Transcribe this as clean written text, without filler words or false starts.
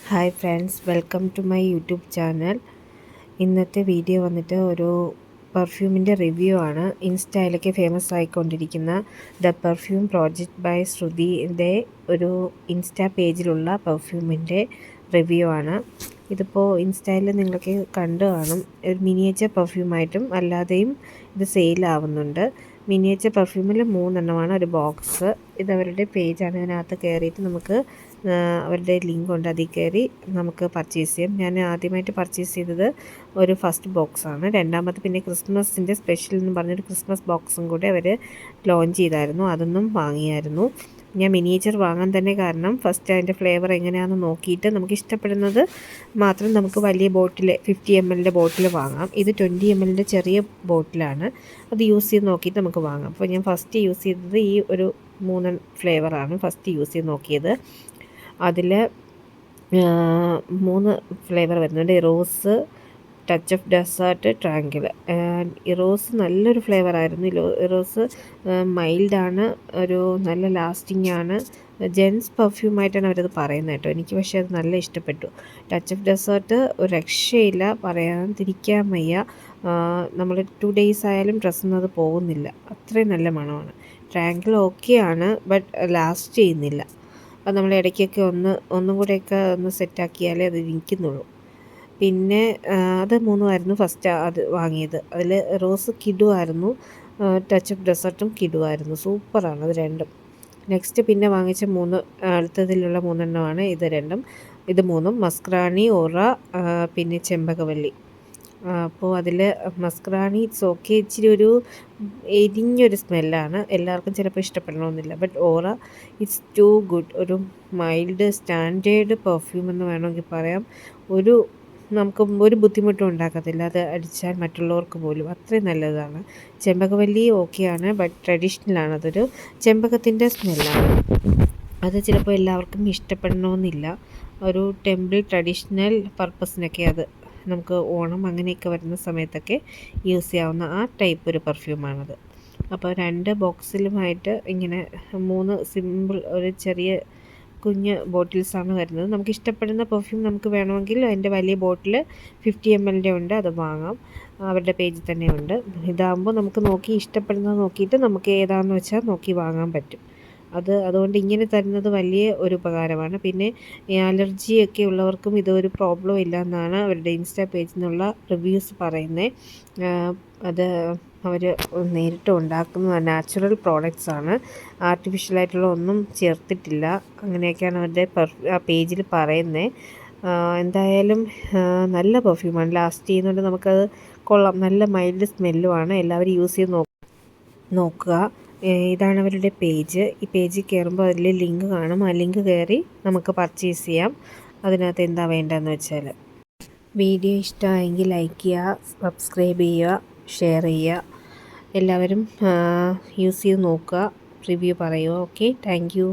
Hi friends, welcome to my YouTube channel. ഇന്നത്തെ video വന്നിട്ട് ഒരു പെർഫ്യൂമിൻ്റെ റിവ്യൂ ആണ്. ഇൻസ്റ്റയിലൊക്കെ ഫേമസ് ആയിക്കൊണ്ടിരിക്കുന്ന ദ പെർഫ്യൂം പ്രോജക്റ്റ് ബൈ ശ്രുതിയുടെ ഒരു ഇൻസ്റ്റാ പേജിലുള്ള പെർഫ്യൂമിൻ്റെ റിവ്യൂ ആണ്. ഇതിപ്പോൾ ഇൻസ്റ്റയിൽ നിങ്ങൾക്ക് കണ്ടു കാണും. ഒരു മിനിയേച്ചർ പെർഫ്യൂമായിട്ടും അല്ലാതെയും ഇത് സെയിലാവുന്നുണ്ട്. മിനിയേച്ചർ പെർഫ്യൂമിൽ 3 എണ്ണമാണ് ഒരു ബോക്സ്. ഇതവരുടെ പേജാണ്. ഇതിനകത്ത് കയറിയിട്ട് നമുക്ക് അവരുടെ ലിങ്ക് ഉണ്ട്, അതിൽ കയറി നമുക്ക് പർച്ചേസ് ചെയ്യാം. ഞാൻ ആദ്യമായിട്ട് പർച്ചേസ് ചെയ്തത് ഒരു ഫസ്റ്റ് ബോക്സാണ്. രണ്ടാമത് പിന്നെ ക്രിസ്മസിൻ്റെ സ്പെഷ്യൽ എന്ന് പറഞ്ഞൊരു ക്രിസ്മസ് ബോക്സും കൂടെ അവർ ലോഞ്ച് ചെയ്തായിരുന്നു. അതൊന്നും വാങ്ങിയായിരുന്നു. ഞാൻ മിനിയേച്ചർ വാങ്ങാൻ തന്നെ കാരണം ഫസ്റ്റ് അതിൻ്റെ ഫ്ലേവർ എങ്ങനെയാണെന്ന് നോക്കിയിട്ട് നമുക്ക് ഇഷ്ടപ്പെടുന്നത് മാത്രം നമുക്ക് വലിയ ബോട്ടിൽ 50 ml ബോട്ടിൽ വാങ്ങാം. ഇത് 20 ml ചെറിയ ബോട്ടിലാണ്. അത് യൂസ് ചെയ്ത് നോക്കിയിട്ട് നമുക്ക് വാങ്ങാം. അപ്പോൾ ഞാൻ ഫസ്റ്റ് യൂസ് ചെയ്തത് ഈ ഒരു 3 ഫ്ലേവറാണ് ഫസ്റ്റ് യൂസ് ചെയ്ത് നോക്കിയത്. അതിൽ 3 ഫ്ലേവർ വരുന്നുണ്ട്. Rose, touch of dessert, tranquil. Rose നല്ലൊരു ഫ്ലേവറായിരുന്നു. റോസ് മൈൽഡാണ്, ഒരു നല്ല ലാസ്റ്റിംഗ് ആണ്. ജെൻസ് പെർഫ്യൂമായിട്ടാണ് അവരത് പറയുന്നത് കേട്ടോ. എനിക്ക് പക്ഷേ അത് നല്ല ഇഷ്ടപ്പെട്ടു. ടച്ച് ഓഫ് ഡെസേർട്ട് ഒരു രക്ഷയില്ല, പറയാതിരിക്കാൻ വയ്യ. നമ്മൾ 2 days ആയാലും ഡ്രസ്സൊന്നും പോകുന്നില്ല, അത്രയും നല്ല മണമാണ്. ട്രാങ്കിൾ ഓക്കെയാണ്, ബട്ട് ലാസ്റ്റ് ചെയ്യുന്നില്ല. അത് നമ്മൾ ഇടയ്ക്കൊക്കെ ഒന്നും കൂടെയൊക്കെ ഒന്ന് സെറ്റാക്കിയാലേ അത് ഇരിക്കുന്നുള്ളൂ. പിന്നെ അത് 3ആയിരുന്നു ഫസ്റ്റ് അത് വാങ്ങിയത്. അതിൽ റോസ് കിടുവായിരുന്നു, ടച്ച് ഓഫ് ഡെസേർട്ടും കിടുവായിരുന്നു. സൂപ്പറാണ് അത് രണ്ടും. നെക്സ്റ്റ് പിന്നെ വാങ്ങിച്ച അടുത്തതിലുള്ള 3 എണ്ണമാണ് ഇത് രണ്ടും. ഇത് 3ഉം മസ്ക്രാണി, ഓറ, പിന്നെ ചെമ്പകവല്ലി. അപ്പോൾ അതിൽ മസ്ക്രാണി ഇറ്റ്സ് ഓക്കെ, ഇച്ചിരി ഒരു എരിഞ്ഞൊരു സ്മെല്ലാണ്. എല്ലാവർക്കും ചിലപ്പോൾ ഇഷ്ടപ്പെടണമെന്നില്ല. But aura it's too good. ഒരു മൈൽഡ് സ്റ്റാൻഡേർഡ് പെർഫ്യൂം എന്ന് വേണമെങ്കിൽ പറയാം. നമുക്ക് ഒരു ബുദ്ധിമുട്ടും ഉണ്ടാക്കത്തില്ല അത് അടിച്ചാൽ മറ്റുള്ളവർക്ക് പോലും. അത്രയും നല്ലതാണ്. ചെമ്പകവല്ലി ഓക്കെയാണ്, ബട്ട് ട്രഡീഷണലാണ്. അതൊരു ചെമ്പകത്തിൻ്റെ സ്മെല്ലാണ്. അത് ചിലപ്പോൾ എല്ലാവർക്കും ഇഷ്ടപ്പെടണമെന്നില്ല. ഒരു ടെമ്പിൾ ട്രഡീഷണൽ പർപ്പസിനൊക്കെ അത് നമുക്ക് ഓണം അങ്ങനെയൊക്കെ വരുന്ന സമയത്തൊക്കെ യൂസ് ചെയ്യാവുന്ന ആ ടൈപ്പ് ഒരു പെർഫ്യൂമാണത്. അപ്പോൾ 2 ബോക്സിലുമായിട്ട് ഇങ്ങനെ 3 സിമ്പിൾ ഒരു ചെറിയ കുഞ്ഞ് ബോട്ടിൽസാണ് വരുന്നത്. നമുക്ക് ഇഷ്ടപ്പെടുന്ന പെർഫ്യൂം നമുക്ക് വേണമെങ്കിൽ അതിൻ്റെ വലിയ ബോട്ടിൽ 50 ml ഉണ്ട്, അത് വാങ്ങാം. അവരുടെ പേജിൽ തന്നെ ഉണ്ട്. ഇതാകുമ്പോൾ നമുക്ക് നോക്കി ഇഷ്ടപ്പെടുന്നത് നോക്കിയിട്ട് നമുക്ക് ഏതാണെന്ന് വെച്ചാൽ നോക്കി വാങ്ങാൻ പറ്റും. അതുകൊണ്ട് ഇങ്ങനെ തരുന്നത് വലിയ ഒരു ഉപകാരമാണ്. പിന്നെ അലർജിയൊക്കെ ഉള്ളവർക്കും ഇതൊരു പ്രോബ്ലം ഇല്ല എന്നാണ് അവരുടെ ഇൻസ്റ്റാ പേജിൽ നിന്നുള്ള റിവ്യൂസ് പറയുന്നത്. അത് അവർ നേരിട്ട് ഉണ്ടാക്കുന്ന നാച്ചുറൽ പ്രോഡക്റ്റ്സ് ആണ്, ആർട്ടിഫിഷ്യലായിട്ടുള്ള ഒന്നും ചേർത്തിട്ടില്ല. അങ്ങനെയൊക്കെയാണ് അവരുടെ പേജിൽ പറയുന്നത്. എന്തായാലും നല്ല പെർഫ്യൂമാണ്, ലാസ്റ്റ് ചെയ്യുന്നുണ്ട്. നമുക്കത് കൊള്ളാം. നല്ല മൈൽഡ് സ്മെല്ലുമാണ്. എല്ലാവരും യൂസ് ചെയ്ത് നോക്കുക. ഇതാണ് അവരുടെ പേജ്. ഈ പേജിൽ കയറുമ്പോൾ അതിൽ ലിങ്ക് കാണും. ആ ലിങ്ക് കയറി നമുക്ക് പർച്ചേസ് ചെയ്യാം. അതിനകത്ത് എന്താ വേണ്ടതെന്ന് വെച്ചാൽ. വീഡിയോ ഇഷ്ടമായെങ്കിൽ ലൈക്ക് ചെയ്യുക, സബ്സ്ക്രൈബ് ചെയ്യുക, ഷെയർ ചെയ്യുക. എല്ലാവരും യൂസ് ചെയ്ത് നോക്കുക, റിവ്യൂ പറയുക. Okay, thank you.